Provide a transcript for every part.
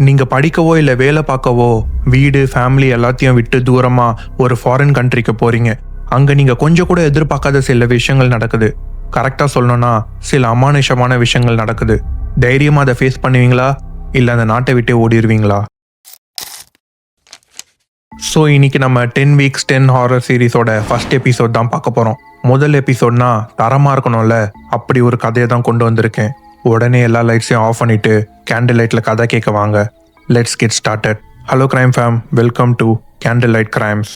நீங்க படிக்கவோ இல்லை வேலை பார்க்கவோ வீடு ஃபேமிலி எல்லாத்தையும் விட்டு தூரமா ஒரு ஃபாரின் கண்ட்ரிக்கு போறீங்க. அங்க நீங்க கொஞ்சம் கூட எதிர்பார்க்காத சில விஷயங்கள் நடக்குது. கரெக்டா சொல்லணும்னா சில அமானுஷமான விஷயங்கள் நடக்குது. தைரியமா அதை ஃபேஸ் பண்ணுவீங்களா இல்லை அந்த நாட்டை விட்டே ஓடிடுவீங்களா? ஸோ இன்னைக்கு நம்ம 10 வீக்ஸ் 10 ஹாரர் சீரிஸோட ஃபர்ஸ்ட் எபிசோட் தான் பார்க்க போறோம். முதல் எபிசோட்னா தரமா இருக்கணும்ல, அப்படி ஒரு கதையை தான் கொண்டு வந்திருக்கேன். உடனே எல்லா லைட்ஸையும் ஆஃப் பண்ணிட்டு கேண்டில் லைட்ல கதை கேட்க வாங்க. Let's get started. Hello crime fam, welcome to candle light crimes.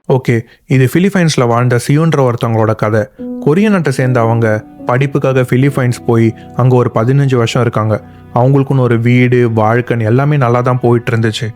Okay, இது பிலிப்பைன்ஸில் வாழ்ந்த சியோன்ற ஒருத்தவங்களோட கதை. கொரிய நாட்டை சேர்ந்த அவங்க படிப்புக்காக பிலிப்பைன்ஸ் போய் அங்கே ஒரு 15 வருஷம் இருக்காங்க. அவங்களுக்குன்னு ஒரு வீடு வாழ்க்கைன்னு எல்லாமே நல்லா தான் போயிட்டு இருந்துச்சு.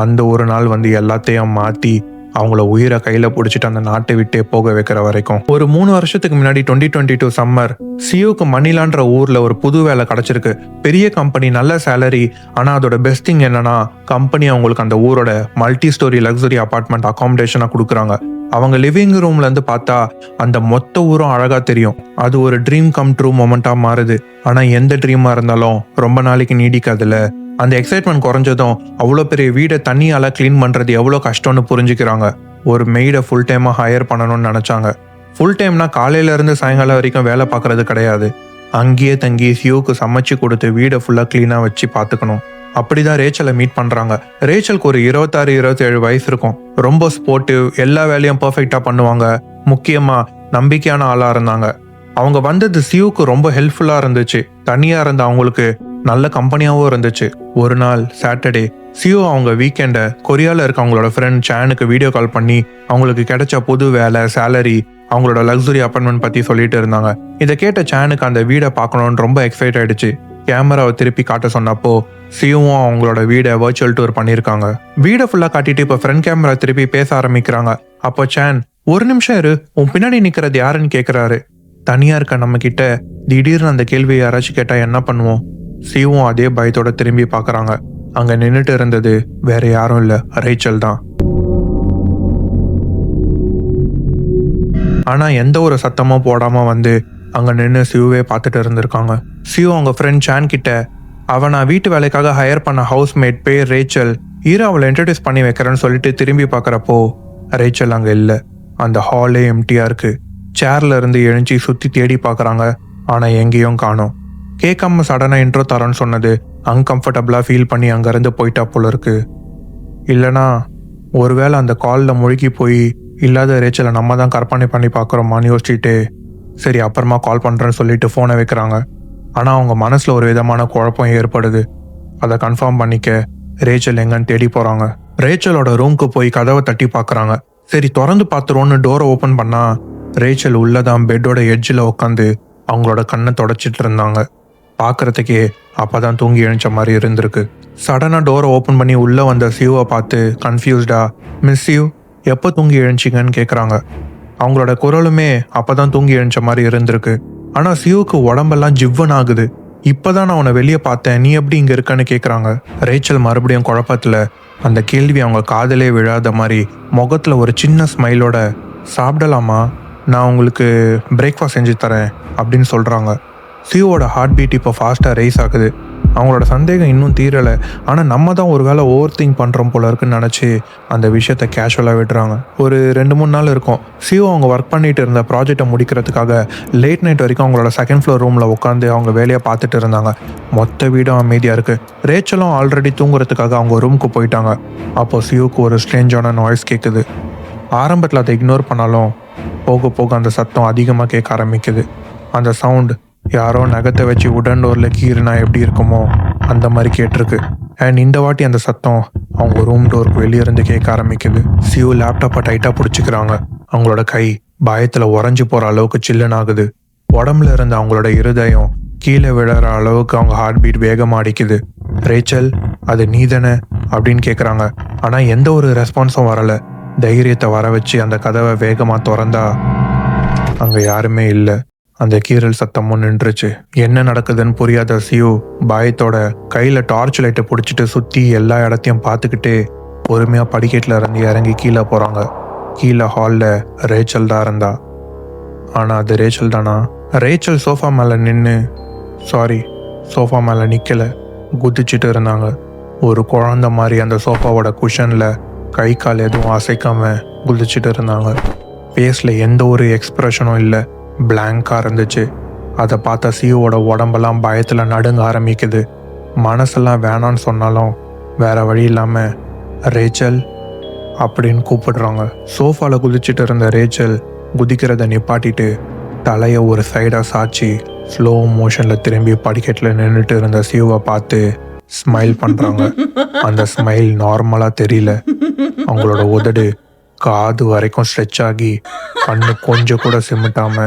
அந்த ஒரு நாள் எல்லாத்தையும் மாற்றி அவங்கள உயிரை கையில் பிடிச்சிட்டு அந்த நாட்டை விட்டே போக வைக்கிற வரைக்கும். ஒரு 3 வருஷத்துக்கு முன்னாடி 2022 சம்மர் சியோக்கு மணிலான்ற ஊரில் ஒரு புது வேலை கிடச்சிருக்கு. பெரிய கம்பெனி, நல்ல சேலரி. ஆனால் அதோட பெஸ்ட் திங் என்னன்னா, கம்பெனி அவங்களுக்கு அந்த ஊரோட மல்டி ஸ்டோரி லக்ஸரி அபார்ட்மெண்ட் அகாமடேஷனாக கொடுக்குறாங்க. அவங்க லிவிங் ரூம்லேருந்து பார்த்தா அந்த மொத்த ஊரும் அழகாக தெரியும். அது ஒரு ட்ரீம் கம் ட்ரூ மொமெண்ட்டாக மாறுது. ஆனால் எந்த ட்ரீமாக இருந்தாலும் ரொம்ப நாளைக்கு நீடிக்காதுல்ல. அந்த எக்ஸைட்மெண்ட் குறைஞ்சதும் அவ்வளோ பெரிய வீடை தண்ணியால் க்ளீன் பண்ணுறது எவ்வளோ கஷ்டம்னு புரிஞ்சுக்கிறாங்க. ஒரு மெய்டை ஃபுல் டைமாக ஹையர் பண்ணணும்னு நினச்சாங்க. ஃபுல் டைம்னா காலையிலேருந்து சாயங்காலம் வரைக்கும் வேலை பார்க்குறது கிடையாது. அங்கேயே தங்கி சியோக்கு சமைச்சு கொடுத்து வீடை ஃபுல்லாக க்ளீனாக வச்சு பார்த்துக்கணும். அப்படிதான் ரேச்சலை மீட் பண்ணுறாங்க. ரேச்சலுக்கு ஒரு 26-27 வயசு இருக்கும். ரொம்ப ஸ்போர்ட்டிவ், எல்லா வேலையும் பர்ஃபெக்டாக பண்ணுவாங்க. முக்கியமாக நம்பிக்கையான ஆளாக இருந்தாங்க. அவங்க வந்தது சியோக்கு ரொம்ப ஹெல்ப்ஃபுல்லாக இருந்துச்சு. தனியாக இருந்த அவங்களுக்கு நல்ல கம்பெனியாகவும் இருந்துச்சு. ஒரு நாள் சாட்டர்டே சியோ அவங்க வீக்கெண்டை கொரியாவில் இருக்க அவங்களோட ஃப்ரெண்ட் சானுக்கு வீடியோ கால் பண்ணி அவங்களுக்கு கிடைச்ச புது வேலை, சேலரி, அவங்களோட லக்ஸுரி அப்பார்ட்மெண்ட் பற்றி சொல்லிட்டு இருந்தாங்க. இதை கேட்ட சானுக்கு அந்த வீடை பார்க்கணுன்னு ரொம்ப எக்ஸைட் ஆயிடுச்சு. கேமராவை திருப்பி காட்ட சொன்னப்போ சியோவும் அவங்களோட வீடை வர்ச்சுவல் டூர் பண்ணியிருக்காங்க. வீடை ஃபுல்லாக காட்டிட்டு இப்போ ஃப்ரண்ட் கேமரா திருப்பி பேச ஆரம்பிக்கிறாங்க. அப்போ சான், ஒரு நிமிஷம் இரு, உன் பின்னாடி நிற்கிறது யாருன்னு கேட்குறாரு. தனியாக இருக்க நம்ம கிட்ட திடீர்னு அந்த கேள்வியை யாராச்சும் கேட்டால் என்ன பண்ணுவோம்? சியோவும் அதே பயத்தோட திரும்பி பார்க்குறாங்க. அங்கே நின்றுட்டு இருந்தது வேற யாரும் இல்லை, ரேச்சல் தான். ஆனால் எந்த ஒரு சத்தமும் போடாமல் அங்கே நின்று சியோவே பார்த்துட்டு இருந்திருக்காங்க. சியோ அவங்க ஃப்ரெண்ட் சான் கிட்ட, அவன் நான் வீட்டு வேலைக்காக ஹையர் பண்ண ஹவுஸ்மேட் பேர் ரேச்சல், அவளை இன்ட்ரடியூஸ் பண்ணி வைக்கிறேன்னு சொல்லிட்டு திரும்பி பார்க்குறப்போ ரேச்சல் அங்கே இல்லை. அந்த ஹாலே எம்டியாக இருக்கு. சேர்ல இருந்து எழுஞ்சி சுற்றி தேடி பார்க்குறாங்க. ஆனால் எங்கேயும் காணோம். கேட்காம சடனாக இன்ட்ரோ தரேன்னு சொன்னது அன்கம்ஃபர்டபுளாக ஃபீல் பண்ணி அங்கேருந்து போயிட்டா போல இருக்கு. இல்லைனா ஒருவேளை அந்த காலில் முழுகி போய் இல்லாத ரேச்சலை நம்ம தான் கற்பனை பண்ணி பார்க்குறோமான்னு யோசிச்சுட்டு சரி அப்புறமா கால் பண்ணுறேன்னு சொல்லிட்டு ஃபோனை வைக்கிறாங்க. ஆனால் அவங்க மனசில் ஒரு விதமான குழப்பம் ஏற்படுது. அதை கன்ஃபார்ம் பண்ணிக்க ரேச்சல் எங்கன்னு தேடி போகிறாங்க. ரேச்சலோட ரூம்க்கு போய் கதவை தட்டி பார்க்குறாங்க. சரி திறந்து பார்த்துருவோன்னு டோரை ஓப்பன் பண்ணா ரேச்சல் உள்ளதான் பெட்டோட எட்ஜில் உட்காந்து அவங்களோட கண்ணை தொடச்சிட்டு இருந்தாங்க. பார்க்குறதுக்கே அப்போதான் தூங்கி எழுந்த மாதிரி இருந்திருக்கு. சடனாக டோரை ஓப்பன் பண்ணி உள்ளே வந்த சியோவை பார்த்து கன்ஃபியூஸ்டா, மிஸ் சியூ, எப்போ தூங்கி எழுச்சிங்கன்னு கேட்குறாங்க. அவங்களோட குரலுமே அப்போதான் தூங்கி எழுந்த மாதிரி இருந்திருக்கு. ஆனால் சியோவுக்கு உடம்பெல்லாம் ஜிவ்வன் ஆகுது. இப்போதான் நான் அவனை வெளியே பார்த்தேன், நீ எப்படி இங்கே இருக்கன்னு கேட்குறாங்க. ரேச்சல் மறுபடியும் குழப்பத்தில் அந்த கேள்வி அவங்க காதலே விழாத மாதிரி முகத்தில் ஒரு சின்ன ஸ்மைலோட, சாப்பிடலாமா, நான் உங்களுக்கு பிரேக்ஃபாஸ்ட் செஞ்சு தரேன் அப்படின்னு சொல்கிறாங்க. சியோவோட ஹார்ட் பீட் இப்போ ஃபாஸ்ட்டாக ரைஸ் ஆகுது. அவங்களோட சந்தேகம் இன்னும் தீரலை. ஆனால் நம்ம தான் ஒரு வேளை ஓவர் திங்க் பண்ணுறோம் போல இருக்குன்னு நினச்சி அந்த விஷயத்தை கேஷுவலாக விடுறாங்க. ஒரு 2-3 நாள் இருக்கும். சியோ அவங்க ஒர்க் பண்ணிட்டு இருந்த ப்ராஜெக்டை முடிக்கிறதுக்காக லேட் நைட் வரைக்கும் அவங்களோட செகண்ட் ஃப்ளோர் ரூமில் உட்காந்து அவங்க வேலையை பார்த்துட்டு இருந்தாங்க. மொத்த வீடும் அமைதியாக இருக்குது. ரேச்சலும் ஆல்ரெடி தூங்குறதுக்காக அவங்க ரூமுக்கு போயிட்டாங்க. அப்போது சியோக்கு ஒரு ஸ்ட்ரேஞ்சான நாய்ஸ் கேட்குது. ஆரம்பத்தில் அதை இக்னோர் பண்ணாலும் போக போக அந்த சத்தம் அதிகமாக கேட்க ஆரம்பிக்குது. அந்த சவுண்ட் யாரோ நகத்தை வச்சு உடன் டோரில் கீறுனா எப்படி இருக்குமோ அந்த மாதிரி கேட்டிருக்கு. அண்ட் இந்த வாட்டி அந்த சத்தம் அவங்க ரூம் டோருக்கு வெளியே இருந்து கேட்க ஆரம்பிக்குது. சியோ லேப்டாப்பை டைட்டாக பிடிச்சிக்கிறாங்க. அவங்களோட கை பயத்தில் உறைஞ்சி போகிற அளவுக்கு சில்லுன்னு ஆகுது. உடம்புல இருந்த அவங்களோட இருதயம் கீழே விழற அளவுக்கு அவங்க ஹார்ட் பீட் வேகமாக அடிக்குது. ரேச்சல், அது நீ தானே அப்படின்னு கேட்குறாங்க. ஆனால் எந்த ஒரு ரெஸ்பான்ஸும் வரலை. தைரியத்தை வர வச்சு அந்த கதவை வேகமாக திறந்தா அங்கே யாருமே இல்லை. அந்த கீறல் சத்தமும் நின்றுச்சு. என்ன நடக்குதுன்னு புரியாத சியோ பயத்தோட கையில டார்ச் லைட்டை பிடிச்சிட்டு சுற்றி எல்லா இடத்தையும் பார்த்துக்கிட்டு பொறுமையாக படிக்கட்டில் இருந்து இறங்கி கீழே போகிறாங்க. கீழே ஹாலில் ரேச்சல் தான் இருந்தா. ஆனால் அது ரேச்சல் தானா? ரேச்சல் சோஃபா மேலே சோஃபா மேலே நிற்கலை, குதிச்சுட்டு இருந்தாங்க. ஒரு குழந்த மாதிரி அந்த சோஃபாவோட குஷனில் கை கால் எதுவும் அசைக்காம குதிச்சுட்டு இருந்தாங்க. ஃபேஸில் எந்த ஒரு எக்ஸ்ப்ரெஷனும் இல்லை, பிளாங்காக இருந்துச்சு. அதை பார்த்தா சியோவோட உடம்பெல்லாம் பயத்தில் நடுங்க ஆரம்பிக்குது. மனசெல்லாம் வேணான்னு சொன்னாலும் வேற வழி இல்லாமல் ரேச்சல் அப்படின்னு கூப்பிடுறாங்க. சோஃபாவில் குதிச்சுட்டு இருந்த ரேச்சல் குதிக்கிறத நிப்பாட்டிட்டு தலையை ஒரு சைடாக சாய்ச்சி ஸ்லோ மோஷனில் திரும்பி படிக்கட்டில் நின்றுட்டு இருந்த சியோவை பார்த்து ஸ்மைல் பண்ணுறாங்க. அந்த ஸ்மைல் நார்மலாக தெரியல. அவங்களோட உதடு காது வரைக்கும் ஸ்ட்ரெச் ஆகி கண்ணு கொஞ்சம் கூட சிமிட்டாம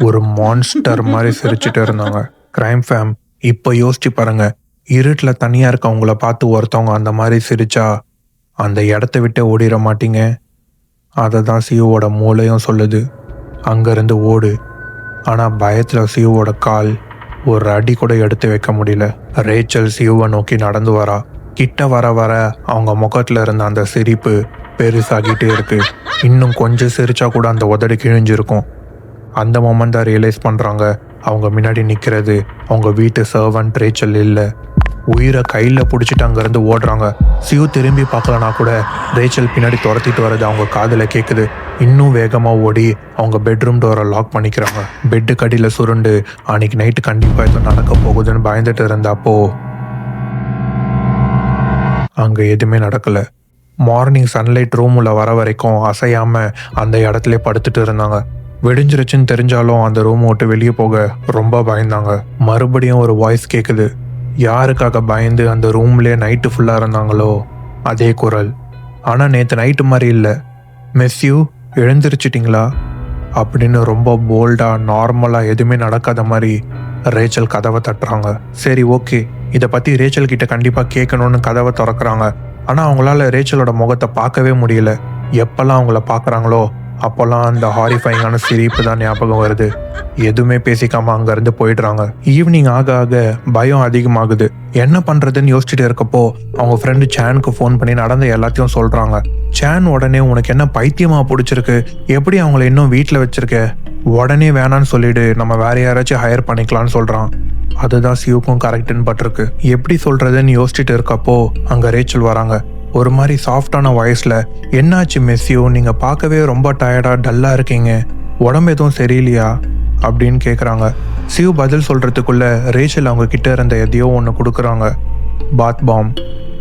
ஒரு மான்ஸ்டர் மாதிரி சிரிச்சுட்டு இருந்தாங்க. கிரைம் ஃபேம், இப்போ யோசிச்சு பாருங்க, இருட்டில் தனியாக இருக்கவங்கள பார்த்து ஒருத்தவங்க அந்த மாதிரி சிரிச்சா அந்த இடத்த விட்டு ஓடிட மாட்டீங்க. அதை தான் சியோவோட மூளையும் சொல்லுது, அங்கேருந்து ஓடு. ஆனால் பயத்தில் சியோவோட கால் ஒரு அடி கூட எடுத்து வைக்க முடியல. ரேச்சல் சியோவை நோக்கி நடந்து வரா. கிட்ட வர வர அவங்க முகத்தில் இருந்த அந்த சிரிப்பு பெருசாகிட்டே இருக்கு. இன்னும் கொஞ்சம் சிரிச்சா கூட அந்த உதடு கிழிஞ்சிருக்கும். அந்த மொமெண்ட் தான் ரியலைஸ் பண்ணுறாங்க, அவங்க முன்னாடி நிற்கிறது அவங்க வீட்டு சர்வன்ட் ரேச்சல் இல்லை. உயிரை கையில் பிடிச்சிட்டு அங்கேருந்து ஓடுறாங்க. சியூ திரும்பி பார்க்கலனா கூட ரேச்சல் பின்னாடி துரத்திட்டு வர்றது அவங்க காதில் கேட்குது. இன்னும் வேகமாக ஓடி அவங்க பெட்ரூம் டோரை லாக் பண்ணிக்கிறாங்க. பெட்டு கடியில் சுருண்டு அன்னைக்கு நைட்டு கண்டிப்பாக இது நடக்க போகுதுன்னு பயந்துட்டு இருந்தப்போ அங்கே எதுவுமே நடக்கலை. மார்னிங் சன்லைட் ரூமில் வர வரைக்கும் அசையாமல் அந்த இடத்துல படுத்துட்டு இருந்தாங்க. வெடிஞ்சிருச்சுன்னு தெரிஞ்சாலும் அந்த ரூம் விட்டு வெளியே போக ரொம்ப பயந்தாங்க. மறுபடியும் ஒரு வாய்ஸ் கேட்குது. யாருக்காக பயந்து அந்த ரூம்லேயே நைட்டு ஃபுல்லாக இருந்தாங்களோ அதே குரல். ஆனால் நேற்று நைட்டு மாதிரி இல்லை. மெஸ்யூ, எழுந்திரிச்சிட்டிங்களா அப்படின்னு ரொம்ப போல்டாக நார்மலாக எதுவுமே நடக்காத மாதிரி ரேச்சல் கதவை தட்டுறாங்க. சரி, ஓகே, இதை பற்றி ரேச்சல் கிட்ட கண்டிப்பாக கேட்கணும்னு கதவை திறக்கிறாங்க. ஆனால் அவங்களால ரேச்சலோட முகத்தை பார்க்கவே முடியல. எப்பெல்லாம் அவங்கள பார்க்குறாங்களோ அப்போல்லாம் அந்த ஹாரிஃபைங்கான சிரிப்பு தான் ஞாபகம் வருது. எதுவுமே பேசிக்காம அங்கேருந்து போயிடுறாங்க. ஈவினிங் ஆக ஆக பயம் அதிகமாகுது. என்ன பண்ணுறதுன்னு யோசிச்சுட்டு இருக்கப்போ அவங்க ஃப்ரெண்டு சேனுக்கு ஃபோன் பண்ணி நடந்த எல்லாத்தையும் சொல்கிறாங்க. சேன் உடனே, உனக்கு என்ன பைத்தியமா பிடிச்சிருக்கு, எப்படி அவங்கள இன்னும் வீட்டில் வச்சிருக்க, உடனே வேணான்னு சொல்லிடு, நம்ம வேற யாராச்சும் ஹையர் பண்ணிக்கலான்னு சொல்கிறான். அதுதான் சியூக்கும் கரெக்டுன்னு பட்டிருக்கு. எப்படி சொல்கிறதுன்னு யோசிச்சுட்டு இருக்கப்போ அங்கே ரேச்சல் வராங்க. ஒரு மாதிரி சாஃப்டான வாய்ஸில், என்னாச்சு மெஸ்யூ, நீங்கள் பார்க்கவே ரொம்ப டயர்டாக டல்லாக இருக்கீங்க, உடம்பு எதுவும் சரியில்லையா அப்படின்னு கேட்குறாங்க. சியூ பதில் சொல்கிறதுக்குள்ளே ரேச்சல் அவங்க கிட்ட இருந்த எதையோ ஒன்று கொடுக்குறாங்க, பாத் பாம்.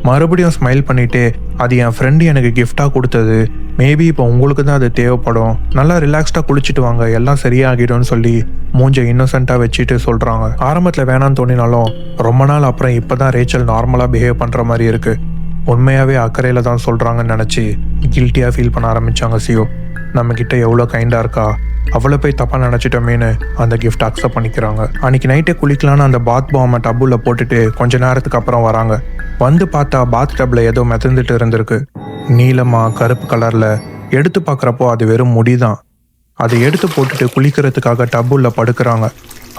மறுபடியும் ஸ்மைல் பண்ணிவிட்டு, அது என் ஃப்ரெண்டு எனக்கு கிஃப்டாக கொடுத்தது, மேபி இப்போ உங்களுக்கு தான் அது தேவைப்படும், நல்லா ரிலாக்ஸ்டாக குளிச்சுட்டு வாங்க, எல்லாம் சரியாகிடும்னு சொல்லி மூஞ்சை இன்னோசென்ட்டாக வச்சுட்டு சொல்கிறாங்க. ஆரம்பத்தில் வேணான்னு தோணினாலும் ரொம்ப நாள் அப்புறம் இப்போ தான் ரேச்சல் நார்மலாக பிஹேவ் பண்ணுற மாதிரி இருக்குது. உண்மையாகவே அக்கறையில் தான் சொல்கிறாங்கன்னு நினச்சி கில்ட்டியாக ஃபீல் பண்ண ஆரம்பித்தாங்க சியோ. நம்மக்கிட்ட எவ்வளோ கைண்டாக இருக்கா, அவ்வளோ போய் தப்பாக நினச்சிட்டோமேனு அந்த கிஃப்ட் அக்செப்ட் பண்ணிக்கிறாங்க. அன்றைக்கி நைட்டே குளிக்கலான்னு அந்த பாத் பாமை டப்புல போட்டுட்டு கொஞ்ச நேரத்துக்கு அப்புறம் வராங்க. வந்து பார்த்தா பாத் டப்பில் ஏதோ மிதந்துட்டு இருந்திருக்கு. நீளமாக கருப்பு கலரில். எடுத்து பார்க்குறப்போ அது வெறும் முடி தான். அதை எடுத்து போட்டுட்டு குளிக்கிறதுக்காக டப்புல படுக்கிறாங்க.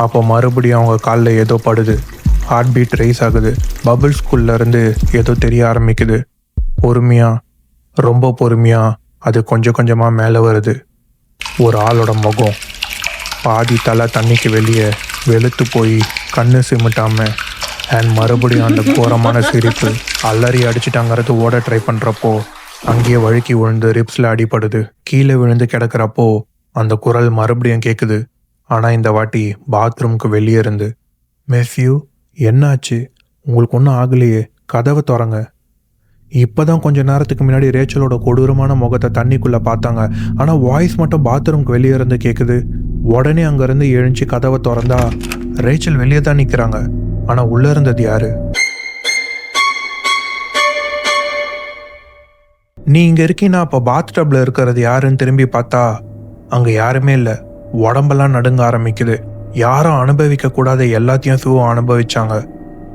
அப்போ மறுபடியும் அவங்க காலில் ஏதோ படுது. ஹார்ட் பீட் ரைஸ் ஆகுது. பபிள்ஸ்குள்ளேருந்து ஏதோ தெரிய ஆரம்பிக்குது. பொறுமையாக, ரொம்ப பொறுமையாக அது கொஞ்சம் கொஞ்சமாக மேலே வருது. ஒரு ஆளோட முகம், பாதி தலை தண்ணிக்கு வெளியே வெளுத்து போய் கண்ணு சிமிட்டாமல், அண்ட் மறுபடியும் அந்த கோரமான சிரிப்பு. அலறி அடிச்சுட்டாங்கிறது ஓட ட்ரை பண்ணுறப்போ அங்கேயே வழுக்கி விழுந்து ரிப்ஸில் அடிப்படுது. கீழே விழுந்து கிடக்கிறப்போ அந்த குரல் மறுபடியும் கேட்குது. ஆனால் இந்த வாட்டி பாத்ரூம்க்கு வெளியே இருந்து, மெஸ்யூ, என்னாச்சு, உங்களுக்கு ஒன்றும் ஆகலையே, கதவை திறங்க. இப்போ தான் கொஞ்ச நேரத்துக்கு முன்னாடி ரேச்சலோட கொடூரமான முகத்தை தண்ணிக்குள்ளே பார்த்தாங்க. ஆனால் வாய்ஸ் மட்டும் பாத்ரூம்க்கு வெளியே இருந்து கேட்குது. உடனே அங்கேருந்து எழுந்துச்சு கதவை திறந்தா ரேச்சல் வெளியே தான் நிற்கிறாங்க. ஆனால் உள்ளே இருந்தது யாரு? நீ இங்கே இருக்கீன்னா அப்போ பாத் டப்பில் இருக்கிறது யாருன்னு திரும்பி பார்த்தா அங்கே யாருமே இல்லை. உடம்பெல்லாம் நடுங்க ஆரம்பிக்குது. யாரும் அனுபவிக்க கூடாத எல்லாத்தையும் சிவம் அனுபவிச்சாங்க.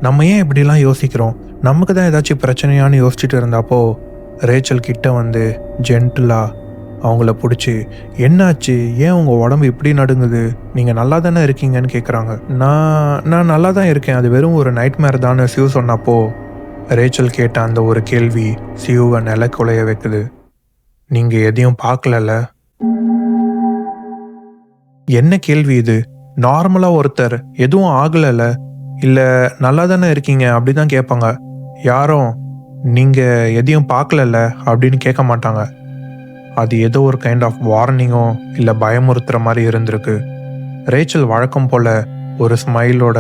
நம்ம ஏன் இப்படிலாம் யோசிக்கிறோம், நமக்கு தான் ஏதாச்சும் பிரச்சனையான்னு யோசிச்சுட்டு இருந்தப்போ ரேச்சல் கிட்ட வந்து ஜென்டிலாக அவங்கள பிடிச்சி, என்னாச்சு, ஏன் உங்கள் உடம்பு இப்படி நடுங்குது, நீங்கள் நல்லா தானே இருக்கீங்கன்னு கேட்குறாங்க. நான் நல்லா தான் இருக்கேன், அது வெறும் ஒரு நைட்மேர் தானே சிவ சொன்னப்போ ரேச்சல் கேட்ட அந்த ஒரு கேள்வி சியூவை நிலக்குலைய வைக்குது. நீங்கள் எதையும் பார்க்கலல்ல? என்ன கேள்வி இது? நார்மலாக ஒருத்தர் எதுவும் ஆகலைல்ல, இல்லை நல்லா தானே இருக்கீங்க அப்படி தான் கேட்பாங்க. யாரும் நீங்கள் எதையும் பார்க்கலல்ல அப்படின்னு கேட்க மாட்டாங்க. அது ஏதோ ஒரு கைண்ட் ஆஃப் வார்னிங்கோ இல்லை பயமுறுத்துகிற மாதிரி இருந்திருக்கு. ரேச்சல் வழக்கம் போல் ஒரு ஸ்மைலோட,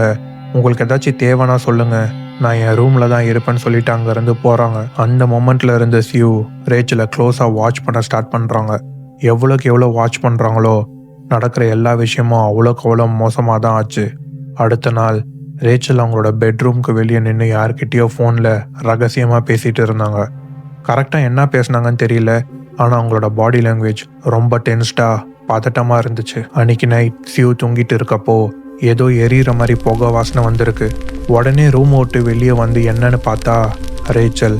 உங்களுக்கு ஏதாச்சும் தேவைன்னா சொல்லுங்கள், நான் என் ரூமில் தான் இருப்பேன்னு சொல்லிட்டு அங்கேருந்து போகிறாங்க. அந்த மொமெண்ட்டில் இருந்த சியூ ரேச்சலை க்ளோஸாக வாட்ச் பண்ண ஸ்டார்ட் பண்ணுறாங்க. எவ்வளோக்கு எவ்வளோ வாட்ச் பண்ணுறாங்களோ நடக்கிற எல்லா விஷயமும் அவ்வளோக்கு அவ்வளோ மோசமாக தான் ஆச்சு. அடுத்த நாள் ரேச்சல் அவங்களோட பெட்ரூம்க்கு வெளியே நின்று யார்கிட்டயோ ஃபோனில் ரகசியமாக பேசிகிட்டு இருந்தாங்க. கரெக்டாக என்ன பேசுனாங்கன்னு தெரியல, ஆனால் அவங்களோட பாடி லாங்குவேஜ் ரொம்ப டென்ஸ்டாக பதட்டமாக இருந்துச்சு. அன்னைக்கு நைட் சியூ தூங்கிட்டு இருக்கப்போ ஏதோ எரியிற மாதிரி புகை வாசனை வந்திருக்கு. உடனே ரூம் விட்டு வெளியே வந்து என்னன்னு பார்த்தா ரேச்சல்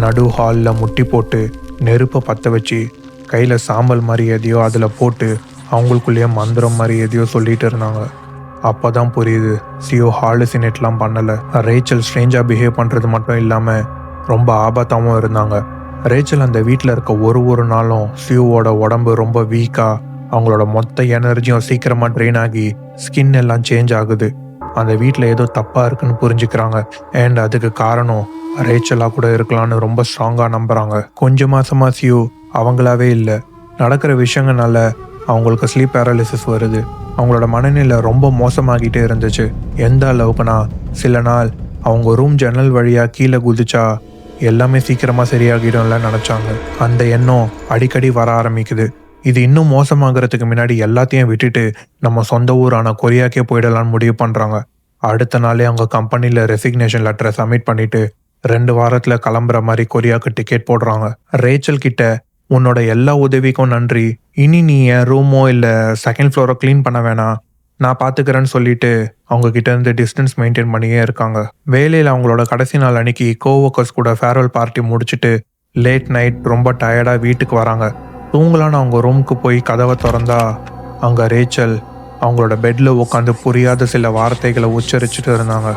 நடு ஹாலில் முட்டி போட்டு நெருப்பை பற்ற வச்சு கையில் சாம்பல் மாதிரி எதையோ அதில் போட்டு அவங்களுக்குள்ளேயே மந்திரம் மாதிரி எதையோ சொல்லிட்டு இருந்தாங்க. அப்போ தான் புரியுது சியோ ஹாலுசினேட்லாம் பண்ணலை. ரேச்சல் ஸ்ட்ரேஞ்சாக பிஹேவ் பண்ணுறது மட்டும் இல்லாமல் ரொம்ப ஆபத்தாகவும் இருந்தாங்க. ரேச்சல் அந்த வீட்டில் இருக்க ஒரு நாளும் சியோவோட உடம்பு ரொம்ப வீக்காக, அவங்களோட மொத்த எனர்ஜியும் சீக்கிரமாக ட்ரெயின் ஆகி ஸ்கின் எல்லாம் சேஞ்ச் ஆகுது. அந்த வீட்டில் ஏதோ தப்பாக இருக்குன்னு புரிஞ்சுக்கிறாங்க. அண்ட் அதுக்கு காரணம் ரேச்சலாக கூட இருக்கலான்னு ரொம்ப ஸ்ட்ராங்காக நம்புகிறாங்க. கொஞ்சம் மாதமாக சியூ அவங்களாவே இல்லை. நடக்கிற விஷயங்கள்னால அவங்களுக்கு ஸ்லீப் பேரலிசிஸ் வருது. அவங்களோட மனநிலை ரொம்ப மோசமாகிட்டே இருந்துச்சு. எந்த அளவுக்குனா சில நாள் அவங்க ரூம் ஜன்னல் வழியாக கீழே குதிச்சா எல்லாமே சீக்கிரமாக சரியாகிடும்ல நினச்சாங்க. அந்த எண்ணம் அடிக்கடி வர ஆரம்பிக்குது. இது இன்னும் மோசமாகறதுக்கு முன்னாடி எல்லாத்தையும் விட்டுட்டு நம்ம சொந்த ஊரான கொரியாக்கே போயிடலான்னு முடிவு பண்ணுறாங்க. அடுத்த நாளே அவங்க கம்பெனியில் ரெசிக்னேஷன் லெட்டரை சப்மிட் பண்ணிட்டு 2 வாரத்தில் கிளம்புற மாதிரி கொரியாவுக்கு டிக்கெட் போடுறாங்க. ரேச்சல் கிட்ட உன்னோட எல்லா உதவிக்கும் நன்றி, இனி நீ என் ரூமோ இல்லை செகண்ட் ஃப்ளோரை க்ளீன் பண்ண வேணாம், நான் பார்த்துக்கிறேன்னு சொல்லிட்டு அவங்க கிட்ட இருந்து டிஸ்டன்ஸ் மெயின்டைன் பண்ணியே இருக்காங்க. வேலையில் அவங்களோட கடைசி நாள் அன்னைக்கு கோவொர்க்கர்ஸ் கூட ஃபேர்வெல் பார்ட்டி முடிச்சுட்டு லேட் நைட் ரொம்ப டயர்டாக வீட்டுக்கு வராங்க. தூங்கலான்னு அவங்க ரூமுக்கு போய் கதவை திறந்தா அங்கே ரேச்சல் அவங்களோட பெட்டில் உட்காந்து புரியாத சில வார்த்தைகளை உச்சரிச்சுட்டு இருந்தாங்க.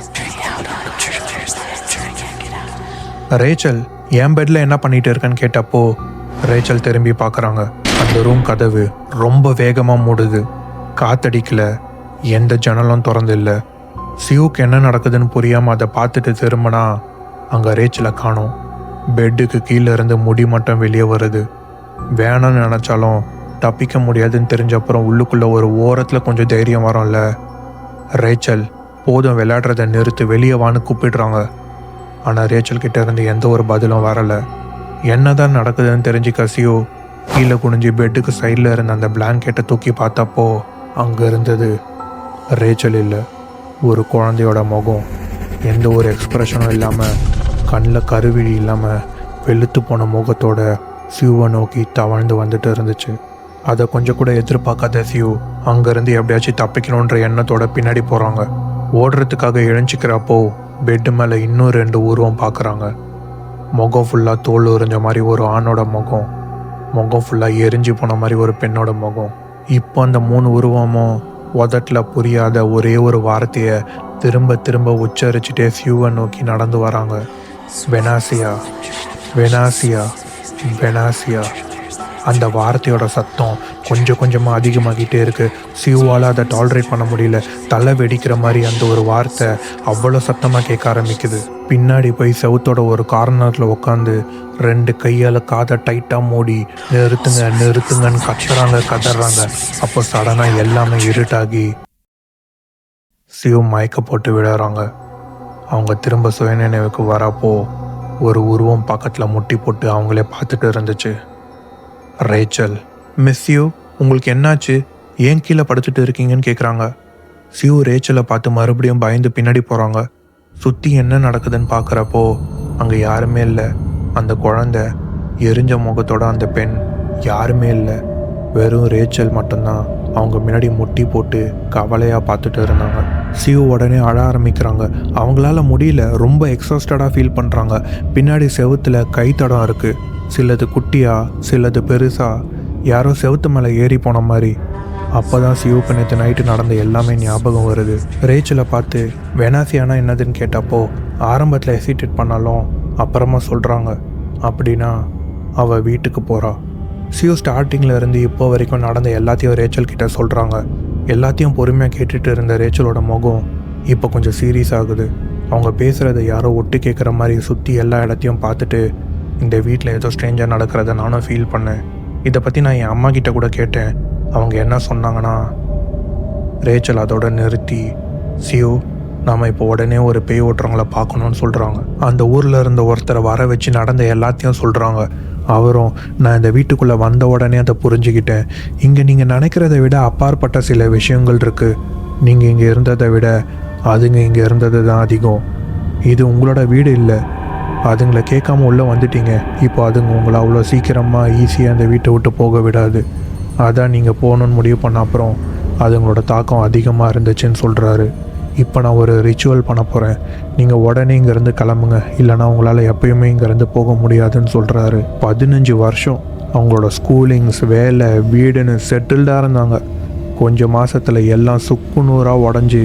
ரேச்சல் என் பெட்டில் என்ன பண்ணிட்டு இருக்கேன்னு கேட்டப்போ ரேச்சல் திரும்பி பார்க்குறாங்க. அந்த ரூம் கதவு ரொம்ப வேகமாக மூடுது. காத்தடிக்கல, எந்த ஜன்னலும் திறந்து இல்லை. சியூக்கு என்ன நடக்குதுன்னு புரியாமல் அதை பார்த்துட்டு திரும்பினா அங்கே ரேச்சலை காணோம். பெட்டுக்கு கீழே இருந்து முடி மட்டும் வெளியே வருது. வேணும்னு நினச்சாலும் தப்பிக்க முடியாதுன்னு தெரிஞ்சப்புறம் உள்ளுக்குள்ளே ஒரு ஓரத்தில் கொஞ்சம் தைரியம் வரும்ல. ரேச்சல் போதும் விளையாடுறதை நிறுத்து, வெளியே வான்னு கூப்பிடுறாங்க. ஆனால் ரேச்சல் கிட்ட இருந்து எந்த ஒரு பதிலும் வரலை. என்னதான் நடக்குதுன்னு தெரிஞ்சுக்க சியூ கீழே குனிஞ்சு பெட்டுக்கு சைடில் இருந்த அந்த பிளாங்கெட்டை தூக்கி பார்த்தப்போ அங்கே இருந்தது ரேச்சல் இல்லை, ஒரு குழந்தையோட முகம். எந்த ஒரு எக்ஸ்ப்ரெஷனும் இல்லாமல், கண்ணில் கருவிழி இல்லாமல், வெளுத்து போன முகத்தோட சியூவை நோக்கி தவழ்ந்து வந்துட்டு இருந்துச்சு. அதை கொஞ்சம் கூட எதிர்பார்க்காத சியூ அங்கேருந்து எப்படியாச்சும் தப்பிக்கணுன்ற எண்ணத்தோட பின்னாடி போகிறாங்க. ஓடுறதுக்காக இழைச்சிக்கிறப்போ பெட்டு மேலே இன்னும் 2 உருவம் பார்க்குறாங்க. முகம் ஃபுல்லாக தோல் உறிஞ்ச மாதிரி ஒரு ஆணோட முகம், முகம் ஃபுல்லாக எரிஞ்சு போன மாதிரி ஒரு பெண்ணோட முகம். இப்போ அந்த 3 உருவமும் உதட்டில் புரியாத ஒரே ஒரு வார்த்தையை திரும்ப திரும்ப உச்சரிச்சுட்டே சியூவை நோக்கி நடந்து வராங்க. வெனாசியா, வெனாசியா, வெனாசியா. அந்த வார்த்தையோட சத்தம் கொஞ்சம் கொஞ்சமாக அதிகமாகிட்டே இருக்குது. சியூவால் அதை டாலரேட் பண்ண முடியல. தலை வெடிக்கிற மாதிரி அந்த ஒரு வார்த்தை அவ்வளோ சத்தமாக கேட்க ஆரம்பிக்குது. பின்னாடி போய் செவுத்தோட ஒரு கார்னரில் உட்காந்து 2 கையால் காதை டைட்டாக மூடி நிறுத்துங்க நிறுத்துங்கன்னு கதறாங்க. அப்போ சடனாக எல்லாமே இருட்டாகி சியூ மயக்க போட்டு விடுறாங்க. அவங்க திரும்ப சுயநினைவுக்கு வரப்போ ஒரு உருவம் பக்கத்தில் முட்டி போட்டு அவங்களே பார்த்துட்டு இருந்துச்சு. ரேச்சல், மிஸ் சியூ, உங்களுக்கு என்னாச்சு, ஏன் கீழே படுத்துட்டு இருக்கீங்கன்னு கேட்குறாங்க. சியூ ரேச்சலை பார்த்து மறுபடியும் பயந்து பின்னாடி போகிறாங்க. சுற்றி என்ன நடக்குதுன்னு பார்க்குறப்போ அங்கே யாருமே இல்லை. அந்த குழந்தை, எரிஞ்ச முகத்தோட அந்த பெண், யாருமே இல்லை. வெறும் ரேச்சல் மட்டும்தான் அவங்க முன்னாடி முட்டி போட்டு கவலையாக பார்த்துட்டு இருந்தாங்க. சியூ உடனே அழ ஆரம்பிக்கிறாங்க. அவங்களால முடியல, ரொம்ப எக்ஸாஸ்டடாக ஃபீல் பண்ணுறாங்க. பின்னாடி செவுத்தில் கைத்தடம் இருக்குது. சிலது குட்டியாக, சிலது பெருசாக, யாரோ செவுத்து மேலே ஏறி போன மாதிரி. அப்போ தான் சியூக்கு நேற்று நைட்டு நடந்த எல்லாமே ஞாபகம் வருது. ரேச்சலை பார்த்து வெனாசியானா என்னதுன்னு கேட்டப்போ ஆரம்பத்தில் ஹெசிடேட் பண்ணாலும் அப்புறமா சொல்கிறாங்க, அப்படின்னா அவள் வீட்டுக்கு போகிறா. சியு ஸ்டார்டிங்கில் இருந்து இப்போ வரைக்கும் நடந்த எல்லாத்தையும் ரேச்சல் கிட்ட சொல்கிறாங்க. எல்லாத்தையும் பொறுமையாக கேட்டுட்டு இருந்த ரேச்சலோட முகம் இப்போ கொஞ்சம் சீரியஸ் ஆகுது. அவங்க பேசுகிறத யாரோ ஒட்டு கேட்குற மாதிரி சுற்றி எல்லா இடத்தையும் பார்த்துட்டு, இந்த வீட்டில் ஏதோ ஸ்ட்ரேஞ்சாக நடக்கிறத நானும் ஃபீல் பண்ணேன். இதை பற்றி நான் என் அம்மா கிட்ட கூட கேட்டேன். அவங்க என்ன சொன்னாங்கன்னா, ரேச்சல் அதோட நிறுத்தி, சியு நாம் இப்போ உடனே ஒரு பேய் ஓட்டுறவங்கள பார்க்கணுன்னு சொல்கிறாங்க. அந்த ஊரில் இருந்த ஒருத்தரை வர வச்சு நடந்த எல்லாத்தையும் சொல்கிறாங்க. அவரும் நான் இந்த வீட்டுக்குள்ளே வந்த உடனே அதை புரிஞ்சுக்கிட்டேன். இங்கே நீங்கள் நினைக்கிறத விட அப்பாற்பட்ட சில விஷயங்கள் இருக்குது. நீங்கள் இங்கே இருந்ததை விட அதுங்க இங்கே இருந்தது தான் அதிகம். இது உங்களோட வீடு இல்லை. அதுங்களை கேட்காம உள்ளே வந்துட்டீங்க. இப்போ அதுங்க உங்களை அவ்வளோ சீக்கிரமாக ஈஸியாக அந்த வீட்டை விட்டு போக விடாது. அதான் நீங்கள் போகணுன்னு முடிவு பண்ண அப்புறம் அதுங்களோட தாக்கம் அதிகமாக இருந்துச்சுன்னு சொல்கிறாரு. இப்போ நான் ஒரு ரிச்சுவல் பண்ண போகிறேன். நீங்கள் உடனே இங்கேருந்து கிளம்புங்க, இல்லைனா உங்களால் எப்பயுமே இங்கேருந்து போக முடியாதுன்னு சொல்கிறாரு. 15 வருஷம் அவங்களோட ஸ்கூலிங்ஸ், வேலை, வீடுன்னு செட்டில்டாக இருந்தாங்க. கொஞ்சம் மாதத்தில் எல்லாம் சுக்குநூறாக உடஞ்சி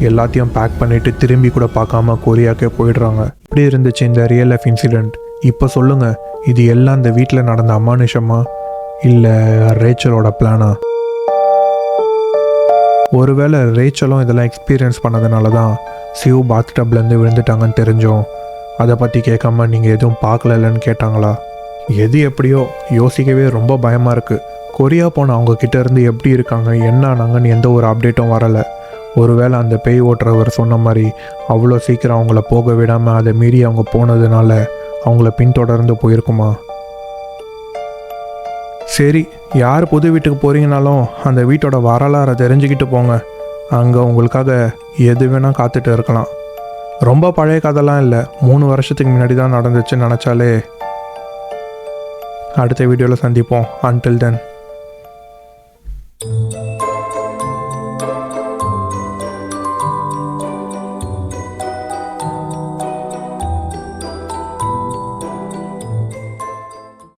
எல்லாத்தையும் பேக் பண்ணிவிட்டு திரும்பி கூட பார்க்காம கொரியாக்கே போயிடுறாங்க. இப்படி இருந்துச்சு இந்த ரியல் லைஃப் இன்சிடெண்ட். இப்போ சொல்லுங்கள், இது எல்லாம் இந்த வீட்டில் நடந்த அமானுஷமா இல்லை ரேச்சலோட பிளானா? ஒருவேளை ரேச்சலும் இதெல்லாம் எக்ஸ்பீரியன்ஸ் பண்ணதுனால தான் சிவ் பாத்டப்லேருந்து விழுந்துட்டாங்கன்னு தெரிஞ்சோம். அதை பற்றி கேட்காம நீங்கள் எதுவும் பார்க்கலன்னு கேட்டாங்களா? எது எப்படியோ யோசிக்கவே ரொம்ப பயமாக இருக்குது. கொரியா போன அவங்கக்கிட்ட இருந்து எப்படி இருக்காங்க, என்ன ஆனாங்கன்னு எந்த ஒரு அப்டேட்டும் வரலை. ஒருவேளை அந்த பேய் ஓட்டுறவர் சொன்ன மாதிரி அவ்வளோ சீக்கிரம் அவங்கள போக விடாமல் அதை மீறி அவங்க போனதுனால அவங்கள பின்தொடர்ந்து போயிருக்குமா? சரி, யார் புது வீட்டுக்கு போகிறீங்கனாலும் அந்த வீட்டோட வரலாறை தெரிஞ்சுக்கிட்டு போங்க. அங்கே உங்களுக்காக எது வேணால் காத்துட்டு இருக்கலாம். ரொம்ப பழைய கதைலாம் இல்லை, 3 வருஷத்துக்கு முன்னாடி தான் நடந்துச்சுன்னு நினச்சாலே. அடுத்த வீடியோவில் சந்திப்போம். Until then.